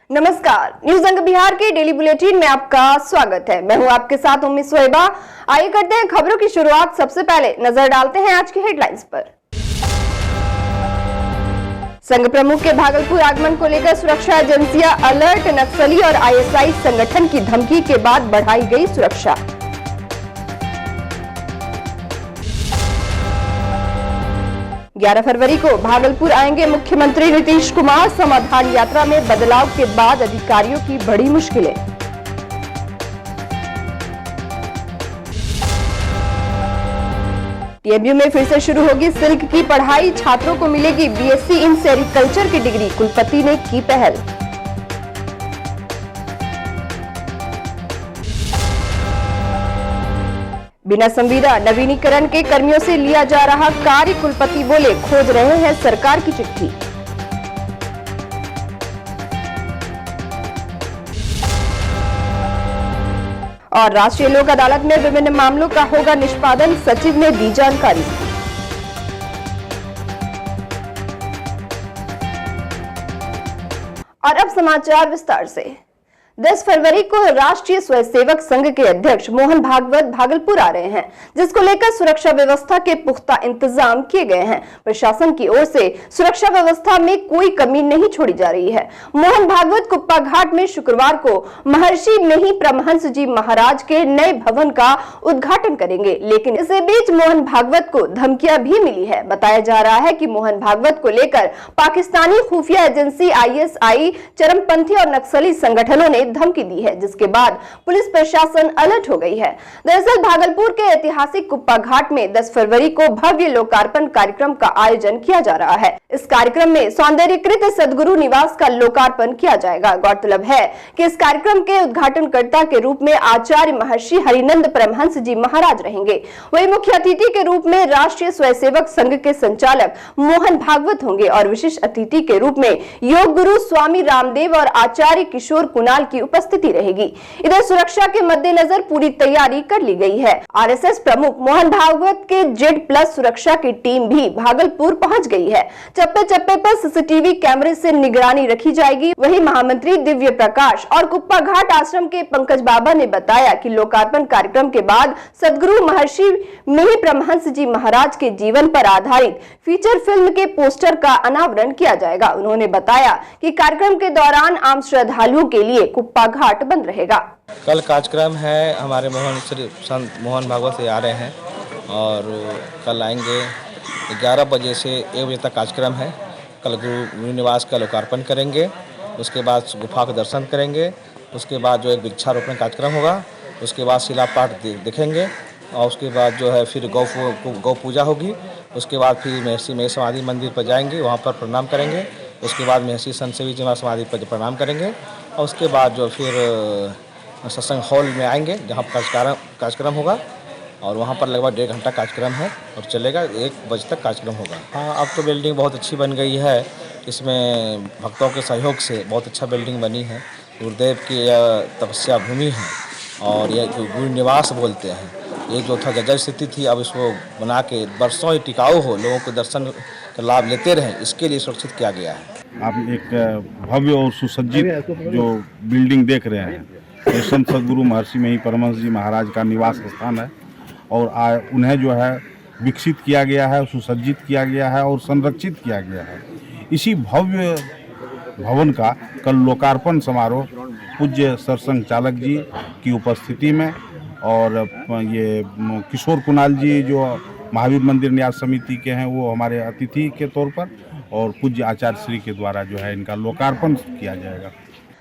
नमस्कार, न्यूज अंग बिहार के डेली बुलेटिन में आपका स्वागत है। मैं हूं आपके साथ उम्मीद सोएबा। आइए करते हैं खबरों की शुरुआत। सबसे पहले नजर डालते हैं आज की हेडलाइंस पर। संघ प्रमुख के भागलपुर आगमन को लेकर सुरक्षा एजेंसियां अलर्ट। नक्सली और आईएसआई संगठन की धमकी के बाद बढ़ाई गई सुरक्षा। ग्यारह फरवरी को भागलपुर आएंगे मुख्यमंत्री नीतीश कुमार। समाधान यात्रा में बदलाव के बाद अधिकारियों की बड़ी मुश्किलें। टीएमयू में फिर से शुरू होगी सिल्क की पढ़ाई। छात्रों को मिलेगी बीएससी इन सेरिकल्चर की डिग्री। कुलपति ने की पहल। बिना संविदा नवीनीकरण के कर्मियों से लिया जा रहा कार्य। कुलपति बोले खोज रहे हैं सरकार की चिट्ठी। और राष्ट्रीय लोक अदालत में विभिन्न मामलों का होगा निष्पादन। सचिव ने दी जानकारी। और अब समाचार विस्तार से। 10 फरवरी को राष्ट्रीय स्वयंसेवक संघ के अध्यक्ष मोहन भागवत भागलपुर आ रहे हैं, जिसको लेकर सुरक्षा व्यवस्था के पुख्ता इंतजाम किए गए हैं। प्रशासन की ओर से सुरक्षा व्यवस्था में कोई कमी नहीं छोड़ी जा रही है। मोहन भागवत कुप्पा घाट में शुक्रवार को महर्षि मेही परमहंस जी महाराज के नए भवन का उद्घाटन करेंगे, लेकिन इसी बीच मोहन भागवत को धमकियां भी मिली है। बताया जा रहा है कि मोहन भागवत को लेकर पाकिस्तानी खुफिया एजेंसी आईएसआई, चरमपंथी और नक्सली संगठनों ने धमकी दी है, जिसके बाद पुलिस प्रशासन अलर्ट हो गई है। दरअसल भागलपुर के ऐतिहासिक कुप्पा घाट में 10 फरवरी को भव्य लोकार्पण कार्यक्रम का आयोजन किया जा रहा है। इस कार्यक्रम में सौंदर्यीकृत सदगुरु निवास का लोकार्पण किया जाएगा। गौरतलब है कि इस कार्यक्रम के उद्घाटनकर्ता के रूप में आचार्य महर्षि हरिनंद परमहंस जी महाराज रहेंगे। वहीं मुख्य अतिथि के रूप में राष्ट्रीय स्वयंसेवक संघ के संचालक मोहन भागवत होंगे और विशिष्ट अतिथि के रूप में योग गुरु स्वामी रामदेव और आचार्य किशोर कुणाल की उपस्थिति रहेगी। इधर सुरक्षा के मद्देनजर पूरी तैयारी कर ली गई है। आरएसएस प्रमुख मोहन भागवत के Z+ सुरक्षा की टीम भी भागलपुर पहुंच गई है। चप्पे चप्पे पर सीसीटीवी कैमरे से निगरानी रखी जाएगी। वहीं महामंत्री दिव्य प्रकाश और कुप्पा घाट आश्रम के पंकज बाबा ने बताया कि लोकार्पण कार्यक्रम के बाद सदगुरु महर्षि मेही परमहंस जी महाराज के जीवन पर आधारित फीचर फिल्म के पोस्टर का अनावरण किया जाएगा। उन्होंने बताया कि कार्यक्रम के दौरान आम श्रद्धालुओं के लिए कुप्पा घाट बंद रहेगा। कल कार्यक्रम है, हमारे संत मोहन भागवत से आ रहे हैं और कल आएंगे। 11 बजे से 1 बजे तक कार्यक्रम है। कल गुरु निवास का लोकार्पण करेंगे, उसके बाद गुफा का दर्शन करेंगे, उसके बाद जो एक वृक्षारोपण कार्यक्रम होगा, उसके बाद शिलापाठ देखेंगे और उसके बाद जो है फिर गौ पूजा होगी। उसके बाद फिर महर्षि मेही समाधि मंदिर पर जाएंगे, वहाँ पर प्रणाम करेंगे। उसके बाद महर्षि संत सेवी जी महाराज समाधि पर प्रणाम करेंगे और उसके बाद जो फिर सत्संग हॉल में आएंगे, जहाँ कार्यक्रम होगा और वहाँ पर लगभग 1.5 घंटा कार्यक्रम है और चलेगा। 1 बजे तक कार्यक्रम होगा। हाँ, अब तो बिल्डिंग बहुत अच्छी बन गई है। इसमें भक्तों के सहयोग से बहुत अच्छा बिल्डिंग बनी है। गुरुदेव की तपस्या भूमि है और यह गुरु निवास बोलते हैं। ये जो था जर्जर स्थिति थी, अब इसको बना के वर्षों ही टिकाऊ हो, लोगों को दर्शन का लाभ लेते रहें, इसके लिए सुरक्षित किया गया है। आप एक भव्य और सुसज्जित जो बिल्डिंग देख रहे हैं, ये संत सदगुरु महर्षि मेही परमहंस जी महाराज का निवास स्थान है और उन्हें जो है विकसित किया गया है, सुसज्जित किया गया है और संरक्षित किया गया है। इसी भव्य भवन का कल लोकार्पण समारोह पूज्य सरसंघ चालक जी की उपस्थिति में और ये किशोर कुणाल जी जो महावीर मंदिर न्यास समिति के हैं, वो हमारे अतिथि के तौर पर और पूज्य आचार्य श्री के द्वारा जो है इनका लोकार्पण किया जाएगा।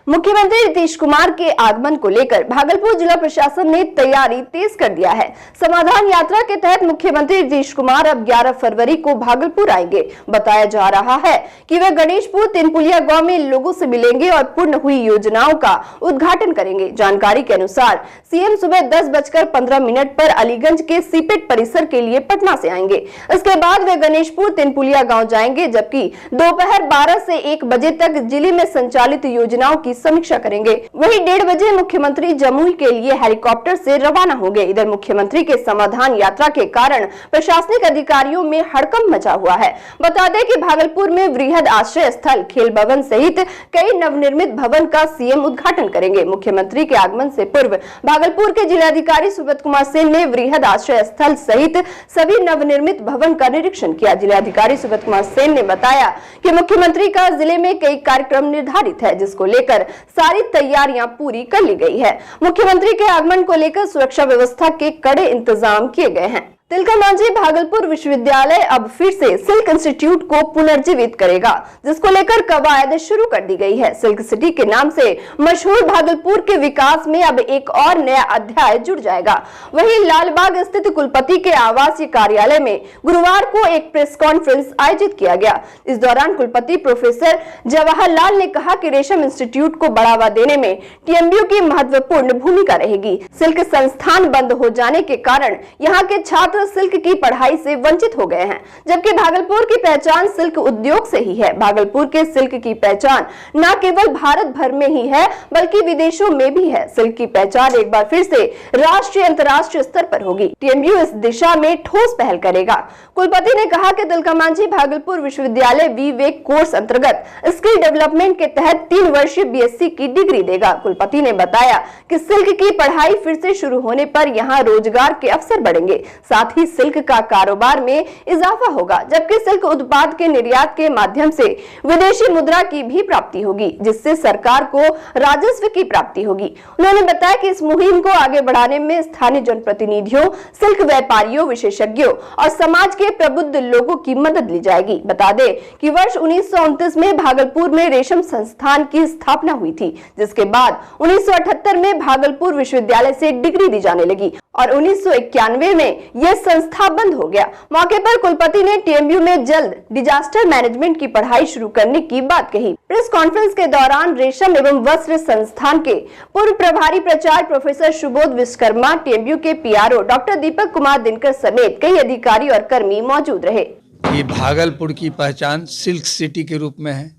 मुख्यमंत्री नीतीश कुमार के आगमन को लेकर भागलपुर जिला प्रशासन ने तैयारी तेज कर दिया है। समाधान यात्रा के तहत मुख्यमंत्री नीतीश कुमार अब 11 फरवरी को भागलपुर आएंगे। बताया जा रहा है कि वे गणेशपुर तिनपुलिया गांव में लोगों से मिलेंगे और पूर्ण हुई योजनाओं का उद्घाटन करेंगे। जानकारी के अनुसार सीएम सुबह 10:15 पर अलीगंज के सीपेट परिसर के लिए पटना से आएंगे। इसके बाद वे गणेशपुर तिनपुलिया गाँव जाएंगे, जबकि दोपहर 12 से 1 बजे तक जिले में संचालित योजनाओं की की समीक्षा करेंगे। वहीं 1:30 बजे मुख्यमंत्री जमुई के लिए हेलीकॉप्टर से रवाना होंगे। इधर मुख्यमंत्री के समाधान यात्रा के कारण प्रशासनिक अधिकारियों में हड़कंप मचा हुआ है। बता दें कि भागलपुर में वृहद आश्रय स्थल, खेल भवन सहित कई नवनिर्मित भवन का सीएम उद्घाटन करेंगे। मुख्यमंत्री के आगमन से पूर्व भागलपुर के जिलाधिकारी सुब्रत कुमार सेन ने वृहद आश्रय स्थल सहित सभी नवनिर्मित भवन का निरीक्षण किया। जिलाधिकारी सुब्रत कुमार सेन ने बताया कि मुख्यमंत्री का जिले में कई कार्यक्रम निर्धारित है, जिसको लेकर सारी तैयारियां पूरी कर ली गई है। मुख्यमंत्री के आगमन को लेकर सुरक्षा व्यवस्था के कड़े इंतजाम किए गए हैं। तिलका मांझी भागलपुर विश्वविद्यालय अब फिर से सिल्क इंस्टीट्यूट को पुनर्जीवित करेगा, जिसको लेकर कवायद शुरू कर दी गई है। सिल्क सिटी के नाम से मशहूर भागलपुर के विकास में अब एक और नया अध्याय जुड़ जाएगा। वहीं लालबाग स्थित कुलपति के आवासीय कार्यालय में गुरुवार को एक प्रेस कॉन्फ्रेंस आयोजित किया गया। इस दौरान कुलपति प्रोफेसर जवाहरलाल ने कहा कि रेशम इंस्टीट्यूट को बढ़ावा देने में टीएमयू की महत्वपूर्ण भूमिका रहेगी। सिल्क संस्थान बंद हो जाने के कारण यहाँ के छात्र सिल्क की पढ़ाई से वंचित हो गए हैं, जबकि भागलपुर की पहचान सिल्क उद्योग से ही है। भागलपुर के सिल्क की पहचान न केवल भारत भर में ही है, बल्कि विदेशों में भी है। सिल्क की पहचान एक बार फिर से राष्ट्रीय अंतर्राष्ट्रीय स्तर पर होगी। टीएमयू इस दिशा में ठोस पहल करेगा। कुलपति ने कहा कि तिलका मांझी भागलपुर विश्वविद्यालय विवेक कोर्स अंतर्गत स्किल डेवलपमेंट के तहत 3 वर्षीय बीएससी की डिग्री देगा। कुलपति ने बताया कि सिल्क की पढ़ाई फिर से शुरू होने पर यहाँ रोजगार के अवसर बढ़ेंगे, साथ ही सिल्क का कारोबार में इजाफा होगा, जबकि सिल्क उत्पाद के निर्यात के माध्यम से विदेशी मुद्रा की भी प्राप्ति होगी, जिससे सरकार को राजस्व की प्राप्ति होगी। उन्होंने बताया कि इस मुहिम को आगे बढ़ाने में स्थानीय जनप्रतिनिधियों, सिल्क व्यापारियों, विशेषज्ञों और समाज के प्रबुद्ध लोगों की मदद ली जाएगी। बता दें कि वर्ष 1929 में भागलपुर में रेशम संस्थान की स्थापना हुई थी, जिसके बाद 1978 में भागलपुर विश्वविद्यालय से डिग्री दी जाने लगी और 1991 में यह संस्था बंद हो गया। मौके पर कुलपति ने टीएमयू में जल्द डिजास्टर मैनेजमेंट की पढ़ाई शुरू करने की बात कही। प्रेस कॉन्फ्रेंस के दौरान रेशम एवं वस्त्र संस्थान के पूर्व प्रभारी प्राचार्य प्रोफेसर सुबोध विश्वकर्मा, टीएमयू के पीआरओ डॉक्टर दीपक कुमार दिनकर समेत कई अधिकारी और कर्मी मौजूद रहे। ये भागलपुर की पहचान सिल्क सिटी के रूप में है।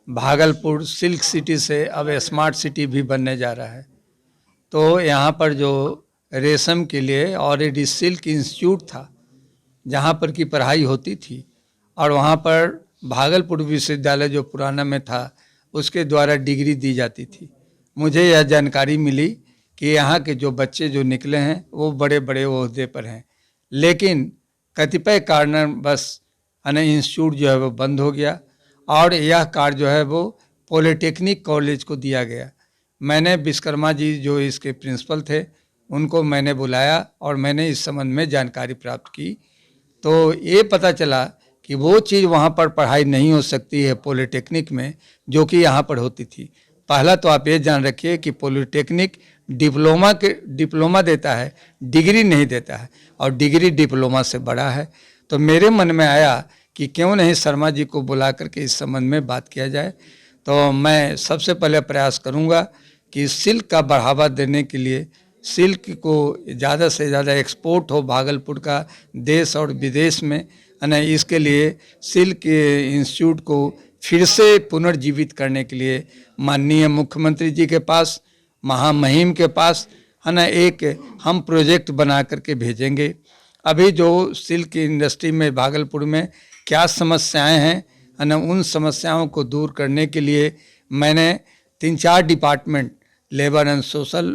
भागलपुर सिल्क सिटी से अब स्मार्ट सिटी भी बनने जा रहा है। तो यहाँ पर जो रेशम के लिए ऑलरेडी सिल्क इंस्टीट्यूट था, जहाँ पर की पढ़ाई होती थी, और वहाँ पर भागलपुर विश्वविद्यालय जो पुराना में था उसके द्वारा डिग्री दी जाती थी। मुझे यह जानकारी मिली कि यहाँ के जो बच्चे जो निकले हैं वो बड़े बड़े ओहदे पर हैं, लेकिन कतिपय कारण बस इंस्टीट्यूट जो है वो बंद हो गया और यह कार्य जो है वो पॉलिटेक्निक कॉलेज को दिया गया। मैंने विश्वकर्मा जी जो इसके प्रिंसिपल थे उनको मैंने बुलाया और मैंने इस संबंध में जानकारी प्राप्त की। तो ये पता चला कि वो चीज़ वहाँ पर पढ़ाई नहीं हो सकती है पॉलिटेक्निक में, जो कि यहाँ पर होती थी। पहला तो आप ये जान रखिए कि पॉलिटेक्निक डिप्लोमा देता है, डिग्री नहीं देता है, और डिग्री डिप्लोमा से बड़ा है। तो मेरे मन में आया कि क्यों नहीं शर्मा जी को बुला करके इस संबंध में बात किया जाए। तो मैं सबसे पहले प्रयास करूँगा कि सिल्क का बढ़ावा देने के लिए सिल्क को ज़्यादा से ज़्यादा एक्सपोर्ट हो भागलपुर का देश और विदेश में, इसके लिए सिल्क इंस्टीट्यूट को फिर से पुनर्जीवित करने के लिए माननीय मुख्यमंत्री जी के पास, महामहिम के पास एक हम प्रोजेक्ट बना करके भेजेंगे। अभी जो सिल्क इंडस्ट्री में भागलपुर में क्या समस्याएं हैं उन समस्याओं को दूर करने के लिए मैंने 3-4 department, labour and social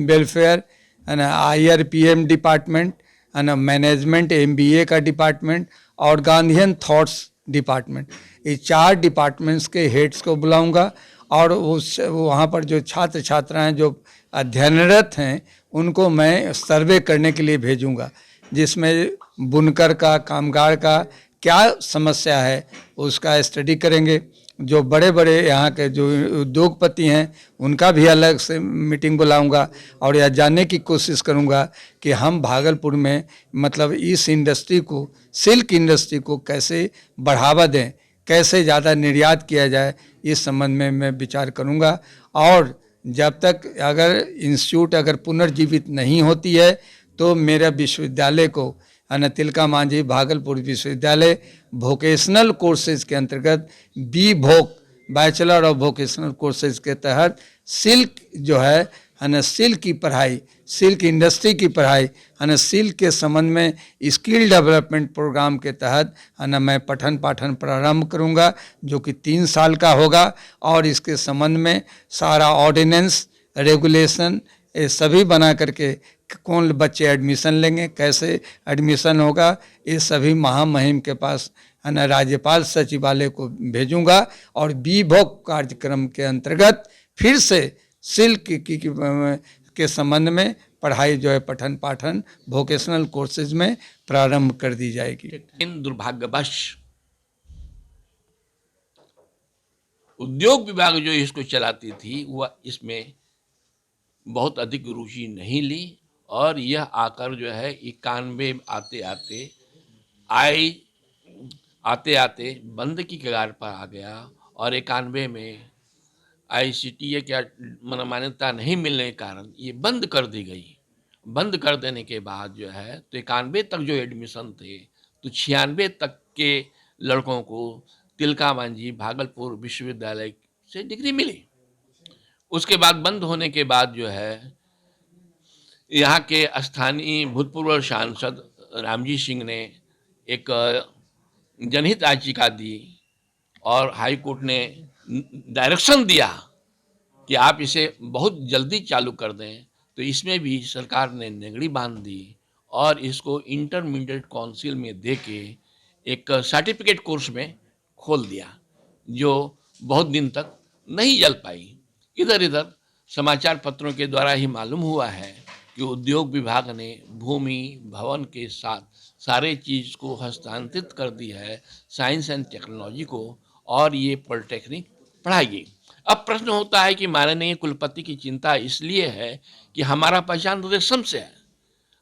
welfare, IRPM department, management MBA का डिपार्टमेंट और गांधीयन थॉट्स डिपार्टमेंट, ये 4 डिपार्टमेंट्स के हेड्स को बुलाऊंगा और वहाँ पर जो छात्र छात्राएं जो अध्ययनरत हैं उनको मैं सर्वे करने के लिए भेजूंगा, जिसमें बुनकर का, कामगार का क्या समस्या है उसका स्टडी करेंगे। जो बड़े बड़े यहाँ के जो उद्योगपति हैं उनका भी अलग से मीटिंग बुलाऊंगा और यह जानने की कोशिश करूंगा कि हम भागलपुर में मतलब इस इंडस्ट्री को, सिल्क इंडस्ट्री को कैसे बढ़ावा दें, कैसे ज़्यादा निर्यात किया जाए, इस संबंध में मैं विचार करूंगा। और जब तक अगर इंस्टीट्यूट अगर पुनर्जीवित नहीं होती है तो मेरा विश्वविद्यालय को तिलका मांझी भागलपुर विश्वविद्यालय वोकेशनल कोर्सेज के अंतर्गत BVOC bachelor of vocational courses के तहत सिल्क जो है ना, सिल्क की पढ़ाई, सिल्क इंडस्ट्री की पढ़ाई है ना, सिल्क के संबंध में स्किल डेवलपमेंट प्रोग्राम के तहत है ना मैं पठन पाठन प्रारंभ करूंगा, जो कि 3 साल का होगा। और इसके संबंध में सारा ऑर्डिनेंस, रेगुलेशन ये सभी बना करके कौन बच्चे एडमिशन लेंगे, कैसे एडमिशन होगा, ये सभी महामहिम के पास है ना राज्यपाल सचिवालय को भेजूंगा। और बीभोग कार्यक्रम के अंतर्गत फिर से सिल्क के संबंध में पढ़ाई जो है पठन पाठन वोकेशनल कोर्सेज में प्रारंभ कर दी जाएगी। लेकिन दुर्भाग्यवश उद्योग विभाग जो इसको चलाती थी वह इसमें बहुत अधिक रुचि नहीं ली और यह आकर जो है 91 आते आते बंद की कगार पर आ गया। और 91 में ICTA क्या मान्यता नहीं मिलने के कारण ये बंद कर दी गई। बंद कर देने के बाद जो है तो 91 तक जो एडमिशन थे तो 96 तक के लड़कों को तिलका मांझी भागलपुर विश्वविद्यालय से डिग्री मिली। उसके बाद बंद होने के बाद जो है यहाँ के स्थानीय भूतपूर्व सांसद रामजी सिंह ने एक जनहित याचिका दी और हाई कोर्ट ने डायरेक्शन दिया कि आप इसे बहुत जल्दी चालू कर दें। तो इसमें भी सरकार ने नेगड़ी बांध दी और इसको इंटरमीडिएट काउंसिल में देके एक सर्टिफिकेट कोर्स में खोल दिया, जो बहुत दिन तक नहीं चल पाई। इधर इधर समाचार पत्रों के द्वारा ही मालूम हुआ है कि उद्योग विभाग ने भूमि भवन के साथ सारे चीज़ को हस्तांतरित कर दी है साइंस एंड टेक्नोलॉजी को और ये पॉलिटेक्निक पढ़ाएगी। अब प्रश्न होता है कि माननीय कुलपति की चिंता इसलिए है कि हमारा पहचान रेशम से है,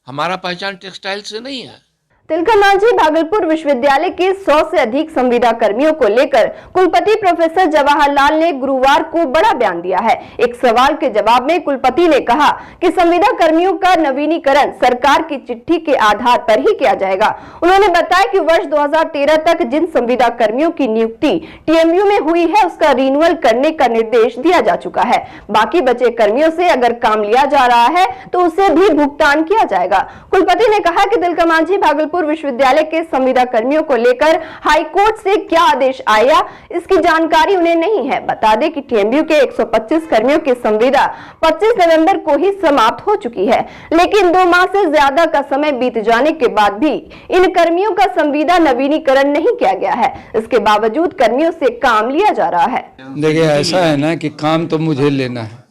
हमारा पहचान टेक्सटाइल से नहीं है। तिलका मांझी भागलपुर विश्वविद्यालय के 100 से अधिक संविदा कर्मियों को लेकर कुलपति प्रोफेसर जवाहरलाल ने गुरुवार को बड़ा बयान दिया है। एक सवाल के जवाब में कुलपति ने कहा कि संविदा कर्मियों का नवीनीकरण सरकार की चिट्ठी के आधार पर ही किया जाएगा। उन्होंने बताया कि वर्ष 2013 तक जिन संविदा कर्मियों की नियुक्ति TMU में हुई है उसका रिन्यूअल करने का निर्देश दिया जा चुका है। बाकी बचे कर्मियों से अगर काम लिया जा रहा है तो उसे भी भुगतान किया जाएगा। कुलपति ने कहा कि तिलका मांझी भागलपुर विश्वविद्यालय के संविदा कर्मियों को लेकर हाई कोर्ट से क्या आदेश आया इसकी जानकारी उन्हें नहीं है। बता दें कि TMU के 125 कर्मियों की संविदा 25 नवंबर को ही समाप्त हो चुकी है, लेकिन 2 माह से ज्यादा का समय बीत जाने के बाद भी इन कर्मियों का संविदा नवीनीकरण नहीं किया गया है। इसके बावजूद कर्मियों से काम लिया जा रहा है। देखिए ऐसा है ना कि काम तो मुझे लेना है।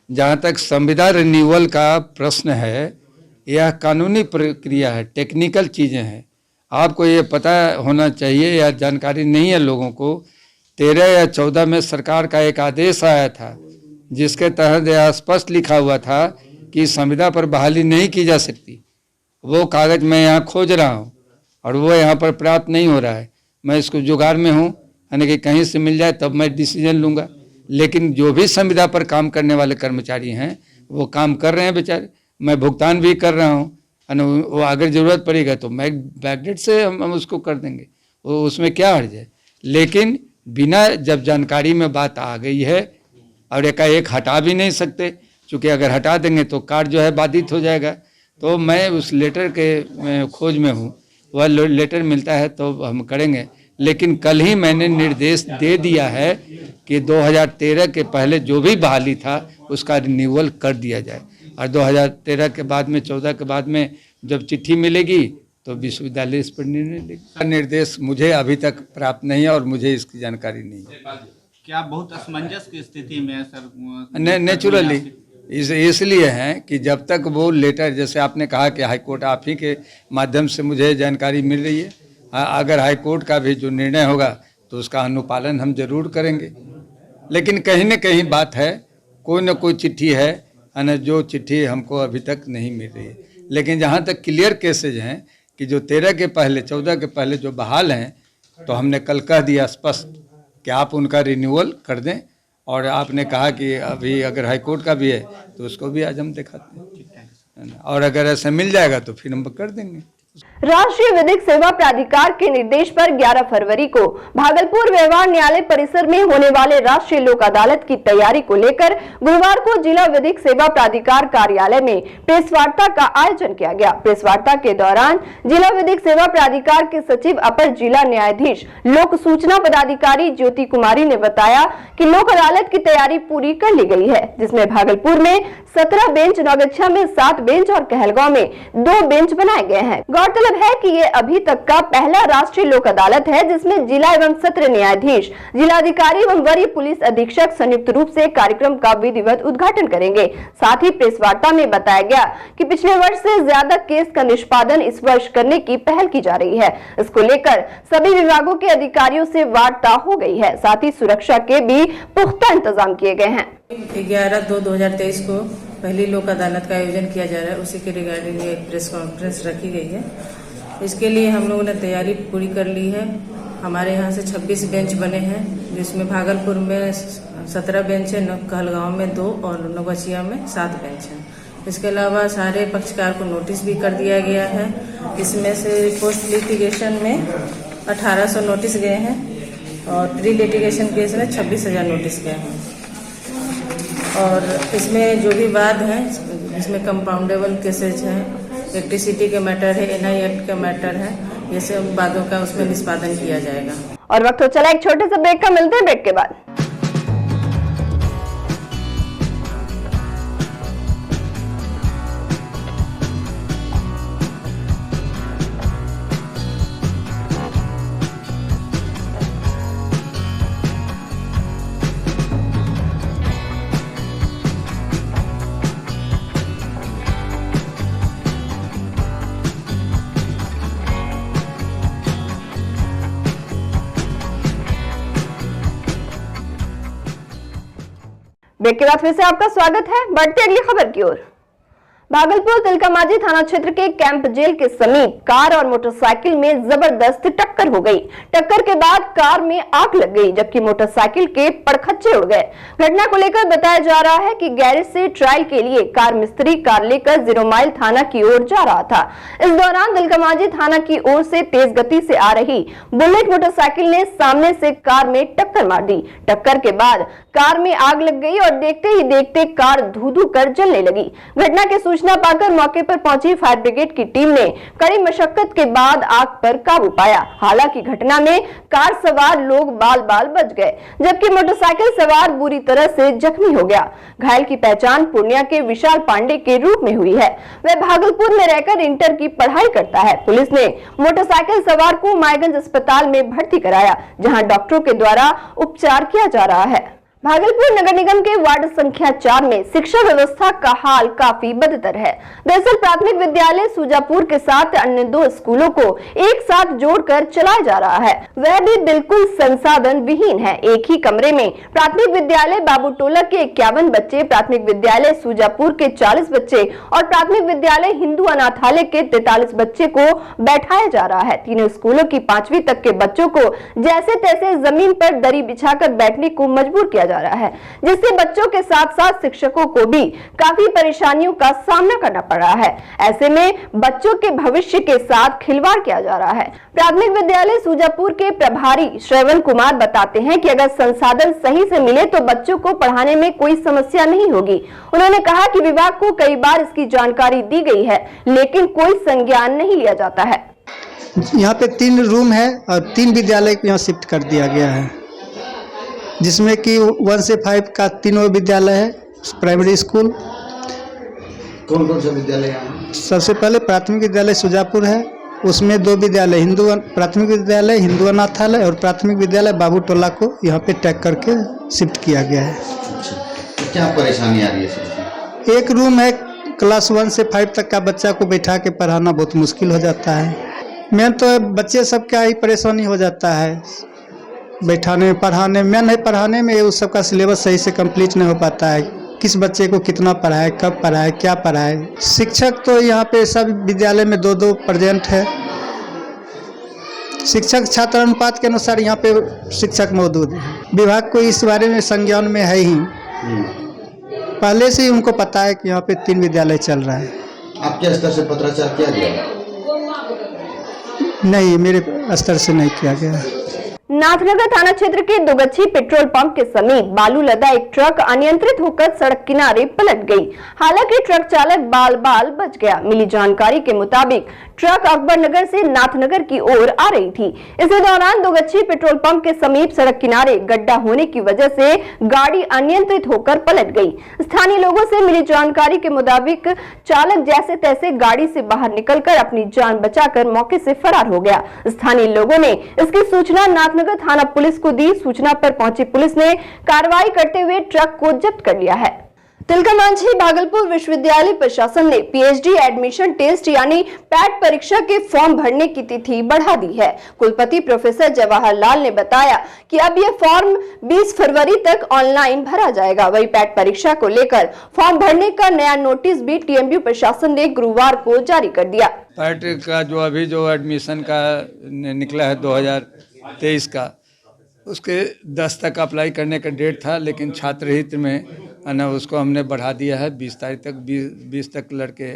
जहाँ तक संविदा रिन्यूअल का प्रश्न है, यह कानूनी प्रक्रिया है, टेक्निकल चीज़ें हैं। आपको ये पता होना चाहिए या जानकारी नहीं है लोगों को, 13 या 14 में सरकार का एक आदेश आया था जिसके तहत यह स्पष्ट लिखा हुआ था कि संविदा पर बहाली नहीं की जा सकती। वो कागज़ मैं यहाँ खोज रहा हूँ और वो यहाँ पर प्राप्त नहीं हो रहा है। मैं इसको जुगाड़ में हूँ, यानी कि कहीं से मिल जाए तब मैं डिसीजन लूँगा। लेकिन जो भी संविदा पर काम करने वाले कर्मचारी हैं वो काम कर रहे हैं बेचारे, मैं भुगतान भी कर रहा हूँ। वो अगर ज़रूरत पड़ेगा तो मैं बैकडेट से हम उसको कर देंगे, वो उसमें क्या हर्ज है। लेकिन बिना जब जानकारी में बात आ गई है और एकाएक हटा भी नहीं सकते, क्योंकि अगर हटा देंगे तो कार्ड जो है बाधित हो जाएगा। तो मैं उस लेटर के खोज में हूँ, वह लेटर मिलता है तो हम करेंगे। लेकिन कल ही मैंने निर्देश दे दिया है कि 2013 के पहले जो भी बहाली था उसका रिन्यूअल कर दिया जाए और 2013 के बाद में 14 के बाद में जब चिट्ठी मिलेगी तो विश्वविद्यालय इस पर निर्णय लेगा। निर्देश मुझे अभी तक प्राप्त नहीं है और मुझे इसकी जानकारी नहीं है। क्या बहुत असमंजस की स्थिति में है सर? नेचुरली इसलिए है कि जब तक वो लेटर, जैसे आपने कहा कि हाईकोर्ट आप ही के माध्यम से मुझे जानकारी मिल रही है, अगर हाईकोर्ट का भी जो निर्णय होगा तो उसका अनुपालन हम जरूर करेंगे। लेकिन कहीं न कहीं बात है, कोई न कोई चिट्ठी है ना, जो चिट्ठी हमको अभी तक नहीं मिल रही है। लेकिन जहाँ तक क्लियर केसेज हैं कि जो 13 के पहले 14 के पहले जो बहाल हैं, तो हमने कल कह दिया स्पष्ट कि आप उनका रिन्यूअल कर दें। और आपने कहा कि अभी अगर हाईकोर्ट का भी है तो उसको भी आज हम दिखाते हैं, और अगर ऐसा मिल जाएगा तो फिर हम कर देंगे। राष्ट्रीय विधिक सेवा प्राधिकार के निर्देश पर 11 फरवरी को भागलपुर व्यवहार न्यायालय परिसर में होने वाले राष्ट्रीय लोक अदालत की तैयारी को लेकर गुरुवार को जिला विधिक सेवा प्राधिकार कार्यालय में प्रेस वार्ता का आयोजन किया गया। प्रेस वार्ता के दौरान जिला विधिक सेवा प्राधिकार के सचिव अपर जिला न्यायाधीश लोक सूचना पदाधिकारी ज्योति कुमारी ने बताया कि लोक अदालत की तैयारी पूरी कर ली गई है, जिसमें भागलपुर में 17 बेंच, नौगछिया में 7 बेंच और कहलगांव में 2 बेंच बनाए गए हैं। गौरतलब है कि ये अभी तक का पहला राष्ट्रीय लोक अदालत है जिसमें जिला एवं सत्र न्यायाधीश, जिलाधिकारी एवं वरीय पुलिस अधीक्षक संयुक्त रूप से कार्यक्रम का विधिवत उद्घाटन करेंगे। साथ ही प्रेस वार्ता में बताया गया कि पिछले वर्ष से ज्यादा केस का निष्पादन इस वर्ष करने की पहल की जा रही है। इसको लेकर सभी विभागों के अधिकारियों से वार्ता हो गई है। साथ ही सुरक्षा के भी पुख्ता इंतजाम किए गए हैं। 11/2/2023 को पहली लोक अदालत का आयोजन किया जा रहा है, उसी के रिगार्डिंग एक प्रेस कॉन्फ्रेंस रखी गई है। इसके लिए हम लोगों ने तैयारी पूरी कर ली है। हमारे यहाँ से 26 बेंच बने हैं, जिसमें भागलपुर में 17 बेंच है, कहलगांव में 2 और नौगछिया में 7 बेंच है। इसके अलावा सारे पक्षकार को नोटिस भी कर दिया गया है। इसमें से पोस्ट लिटिगेशन में 1800 नोटिस गए हैं और प्री लिटिगेशन केस में 26,000 नोटिस गए हैं। और इसमें जो भी वाद है, इसमें कंपाउंडेबल केसेज हैं, इलेक्ट्रिसिटी के मैटर है, NI एक्ट का मैटर है, ये सब बातों का उसमें निष्पादन किया जाएगा। और वक्त हो चला एक छोटे से ब्रेक का, मिलते हैं ब्रेक के बाद। ब्रेक के बाद फिर से आपका स्वागत है। बढ़ते अगली खबर की ओर। भागलपुर तिलकामांझी थाना क्षेत्र के कैंप जेल के समीप कार और मोटरसाइकिल में जबरदस्त टक्कर हो गई। टक्कर के बाद कार में आग लग गई, जबकि मोटरसाइकिल के पड़खच्चे उड़ गए। घटना को लेकर बताया जा रहा है कि गैरेज से ट्रायल के लिए कार मिस्त्री कार लेकर 0 माइल थाना की ओर जा रहा था। इस दौरान तिलकामांझी थाना की ओर से तेज गति से आ रही बुलेट मोटरसाइकिल ने सामने से कार में टक्कर मार दी। टक्कर के बाद कार में आग लग गई और देखते ही देखते कार धू-धू कर जलने लगी। घटना की सूचना पाकर मौके पर पहुंची फायर ब्रिगेड की टीम ने कड़ी मशक्कत के बाद आग पर काबू पाया। हालांकि घटना में कार सवार लोग बाल-बाल बच गए, जबकि मोटरसाइकिल सवार बुरी तरह से जख्मी हो गया। घायल की पहचान पूर्णिया के विशाल पांडे के रूप में हुई है। वह भागलपुर में रहकर इंटर की पढ़ाई करता है। पुलिस ने मोटरसाइकिल सवार को मायगंज अस्पताल में भर्ती कराया, जहां डॉक्टरों के द्वारा उपचार किया जा रहा है। भागलपुर नगर निगम के वार्ड संख्या 4 में शिक्षा व्यवस्था का हाल काफी बदतर है। दरअसल प्राथमिक विद्यालय सूजापुर के साथ अन्य 2 स्कूलों को एक साथ जोड़कर चलाया जा रहा है, वह भी बिल्कुल संसाधन विहीन है। एक ही कमरे में प्राथमिक विद्यालय बाबूटोला के 51 बच्चे, प्राथमिक विद्यालय सूजापुर के 40 बच्चे और प्राथमिक विद्यालय हिंदू अनाथालय के 43 बच्चे को बैठाया जा रहा है। तीनों स्कूलों की 5वीं तक के बच्चों को जैसे तैसे जमीन पर दरी बिछाकर बैठने को मजबूर किया जा रहा है, जिससे बच्चों के साथ साथ शिक्षकों को भी काफी परेशानियों का सामना करना पड़ रहा है। ऐसे में बच्चों के भविष्य के साथ खिलवाड़ किया जा रहा है। प्राथमिक विद्यालय सूजापुर के प्रभारी श्रवण कुमार बताते हैं कि अगर संसाधन सही से मिले तो बच्चों को पढ़ाने में कोई समस्या नहीं होगी। उन्होंने कहा कि विभाग को कई बार इसकी जानकारी दी गई है, लेकिन कोई संज्ञान नहीं लिया जाता है। यहाँ पे 3 रूम है और 3 विद्यालय को यहाँ शिफ्ट कर दिया गया है, जिसमें कि 1 से 5 का 3 विद्यालय है। प्राइमरी स्कूल कौन कौन सा विद्यालय है? सबसे पहले प्राथमिक विद्यालय सुजापुर है, उसमें 2 विद्यालय प्राथमिक विद्यालय हिंदू अनाथालय और प्राथमिक विद्यालय बाबूटोला को यहाँ पे टैग करके शिफ्ट किया गया है। तो क्या परेशानी आ रही है? एक रूम है, क्लास 1 से 5 तक का बच्चा को बैठा के पढ़ाना बहुत मुश्किल हो जाता है। मेन तो बच्चे सब का ही परेशानी हो जाता है बैठाने में, पढ़ाने में। मेन है पढ़ाने में उस सब का सिलेबस सही से कंप्लीट नहीं हो पाता है। किस बच्चे को कितना पढ़ाए, कब पढ़ाए, क्या पढ़ाए। शिक्षक तो यहाँ पे सब विद्यालय में 2-2 प्रेजेंट है। शिक्षक छात्र अनुपात के अनुसार यहाँ पे शिक्षक मौजूद है। विभाग को इस बारे में संज्ञान में है ही, पहले से ही उनको पता है कि यहाँ पे 3 विद्यालय चल रहा है। आपके स्तर से पत्राचार किया गया? नहीं, मेरे स्तर से नहीं किया गया। नाथनगर थाना क्षेत्र के दुगच्छी पेट्रोल पंप के समीप बालू लदा एक ट्रक अनियंत्रित होकर सड़क किनारे पलट गई। हालांकि ट्रक चालक बाल बाल बच गया। मिली जानकारी के मुताबिक ट्रक अकबरनगर से नाथनगर की ओर आ रही थी। इसी दौरान दुगच्छी पेट्रोल पंप के समीप सड़क किनारे गड्ढा होने की वजह से गाड़ी अनियंत्रित होकर पलट गई। स्थानीय लोगों से मिली जानकारी के मुताबिक चालक जैसे तैसे गाड़ी से बाहर निकलकर अपनी जान बचाकर मौके से फरार हो गया। स्थानीय लोगों ने इसकी सूचना नाथनगर थाना पुलिस को दी। सूचना पर पहुंची पुलिस ने कार्रवाई करते हुए ट्रक को जब्त कर लिया है। तिलकमांझी भागलपुर विश्वविद्यालय प्रशासन ने पीएचडी एडमिशन टेस्ट यानी पैट परीक्षा के फॉर्म भरने की तिथि बढ़ा दी है। कुलपति प्रोफेसर जवाहरलाल ने बताया कि अब यह फॉर्म 20 फरवरी तक ऑनलाइन भरा जाएगा। वही पैट परीक्षा को लेकर फॉर्म भरने का नया नोटिस भी टीएमयू प्रशासन ने गुरुवार को जारी कर दिया। पैट का जो एडमिशन का निकला है 2023 का, उसके 10 तक अप्लाई करने का डेट था, लेकिन छात्र हित में ना उसको हमने बढ़ा दिया है 20 तारीख तक। 20 तक लड़के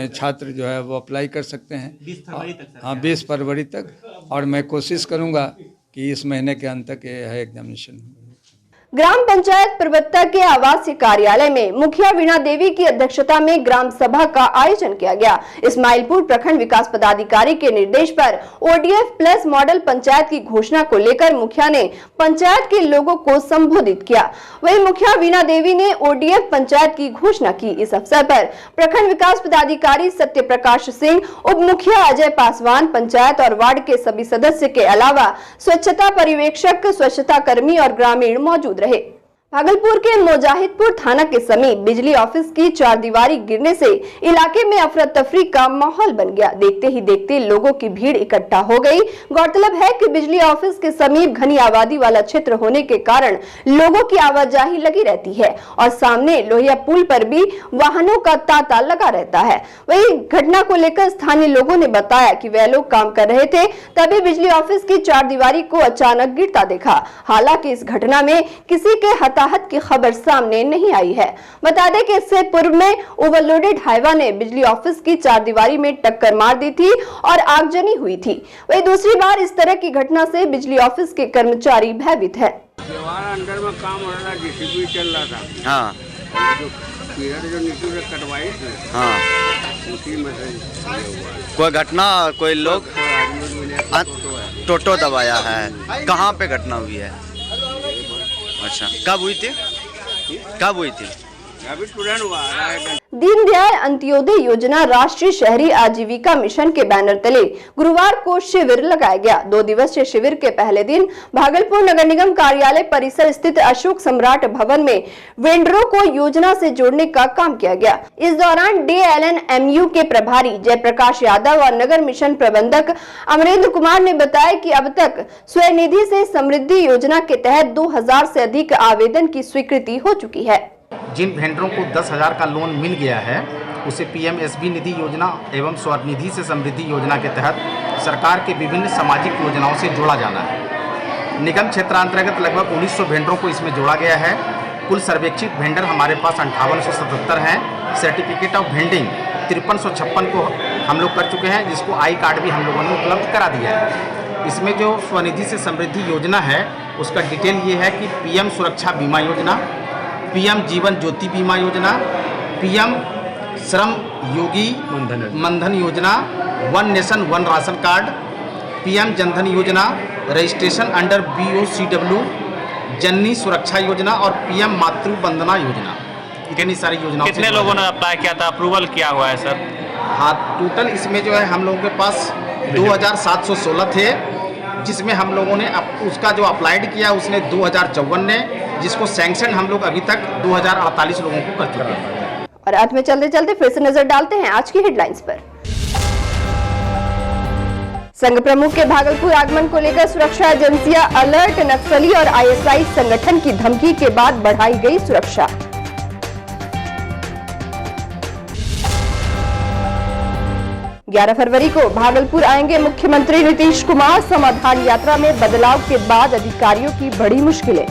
छात्र जो है वो अप्लाई कर सकते हैं। 20 फरवरी तक। हाँ, 20 फरवरी तक। और मैं कोशिश करूंगा कि इस महीने के अंत तक ये है एग्जामिनेशन। ग्राम पंचायत प्रवक्ता के आवासीय कार्यालय में मुखिया वीणा देवी की अध्यक्षता में ग्राम सभा का आयोजन किया गया। इस्माइलपुर प्रखंड विकास पदाधिकारी के निर्देश पर ओडीएफ प्लस मॉडल पंचायत की घोषणा को लेकर मुखिया ने पंचायत के लोगों को संबोधित किया। वहीं मुखिया वीणा देवी ने ओडीएफ पंचायत की घोषणा की। इस अवसर पर प्रखंड विकास पदाधिकारी सत्य प्रकाश सिंह, उप मुखिया अजय पासवान, पंचायत और वार्ड के सभी सदस्य के अलावा स्वच्छता पर्यवेक्षक, स्वच्छता कर्मी और ग्रामीण मौजूद रहे। भागलपुर के मुजाहिदपुर थाना के समीप बिजली ऑफिस की चारदीवारी गिरने से इलाके में अफरा तफरी का माहौल बन गया। देखते ही देखते लोगों की भीड़ इकट्ठा हो गई। गौरतलब है कि बिजली ऑफिस के समीप घनी आबादी वाला क्षेत्र होने के कारण लोगों की आवाजाही लगी रहती है और सामने लोहिया पुल पर भी वाहनों का तांता लगा रहता है। वहीं घटना को लेकर स्थानीय लोगों ने बताया कि वह लोग काम कर रहे थे, तभी बिजली ऑफिस की चारदीवारी को अचानक गिरता देखा। हालांकि इस घटना में किसी के हताहत की खबर सामने नहीं आई है। बता दें कि इससे पूर्व में ओवरलोडेड हाईवा ने बिजली ऑफिस की चारदीवारी में टक्कर मार दी थी और आगजनी हुई थी। वहीं दूसरी बार इस तरह की घटना से बिजली ऑफिस के कर्मचारी भयभीत है। अंदर में काम हो रहा था, जेसीबी चल रहा था। हाँ। जो नीचे से कटवाई थी। हाँ। उसी में से कोई घटना, कोई लोग टोटो दबाया है। कहाँ पे घटना हुई है? अच्छा, कब हुई थी? अभी तुरंत हुआ है। दीनदयाल अंत्योदय योजना राष्ट्रीय शहरी आजीविका मिशन के बैनर तले गुरुवार को शिविर लगाया गया। 2 दिवसीय शिविर के पहले दिन भागलपुर नगर निगम कार्यालय परिसर स्थित अशोक सम्राट भवन में वेंडरों को योजना से जोड़ने का काम किया गया। इस दौरान DLNMU के प्रभारी जयप्रकाश यादव और नगर मिशन प्रबंधक अमरेंद्र कुमार ने बताया कि अब तक स्वनिधि से समृद्धि योजना के तहत 2000 से अधिक आवेदन की स्वीकृति हो चुकी है। जिन वेंडरों को 10,000 का लोन मिल गया है उसे PMSB निधि योजना एवं स्वनिधि से समृद्धि योजना के तहत सरकार के विभिन्न सामाजिक योजनाओं से जोड़ा जाना है। निगम क्षेत्रांतर्गत लगभग 1900 वेंडरों को इसमें जोड़ा गया है। कुल सर्वेक्षित वेंडर हमारे पास 5877 हैं। सर्टिफिकेट ऑफ वेंडिंग 5356 को हम लोग कर चुके हैं, जिसको आई कार्ड भी हम लोगों ने उपलब्ध करा दिया है। इसमें जो स्वनिधि से समृद्धि योजना है उसका डिटेल ये है कि PM सुरक्षा बीमा योजना, PM जीवन ज्योति बीमा योजना, PM श्रम योगी मनधन योजना, one nation one ration card, PM Jan Dhan योजना, रजिस्ट्रेशन अंडर BOCW, जननी सुरक्षा योजना और PM मातृ वंदना योजना। इतनी सारी योजनाओं। कितने लोगों ने अप्लाई किया था, अप्रूवल किया हुआ है सर? हाँ, टोटल इसमें जो है हम लोगों के पास 2716 थे, जिसमें हम लोगों ने उसका जो अप्लाइड किया उसने 2054 ने, जिसको सैंक्शन हम लोग अभी तक 2048 लोगों को कर चुके हैं। और आज में चलते चलते फिर से नजर डालते हैं आज की हेडलाइंस पर। संघ प्रमुख के भागलपुर आगमन को लेकर सुरक्षा एजेंसियां अलर्ट। नक्सली और ISI संगठन की धमकी के बाद बढ़ाई गई सुरक्षा। ग्यारह फरवरी को भागलपुर आएंगे मुख्यमंत्री नीतीश कुमार। समाधान यात्रा में बदलाव के बाद अधिकारियों की बड़ी मुश्किलें।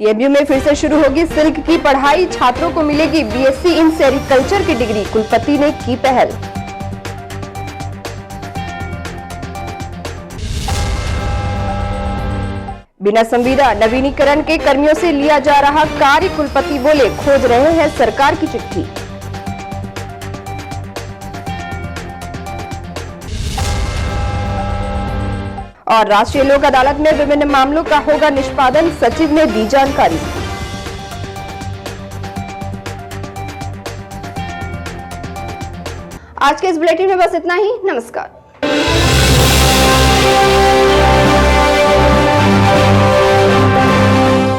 टीएमयू में फिर से शुरू होगी सिल्क की पढ़ाई, छात्रों को मिलेगी बीएससी इन सेरिकल्चर की डिग्री, कुलपति ने की पहल। बिना संविदा नवीनीकरण के कर्मियों से लिया जा रहा कार्य, कुलपति बोले खोज रहे हैं सरकार की चिट्ठी। और राष्ट्रीय लोक अदालत में विभिन्न मामलों का होगा निष्पादन, सचिव ने दी जानकारी। आज के इस बुलेटिन में बस इतना ही। नमस्कार।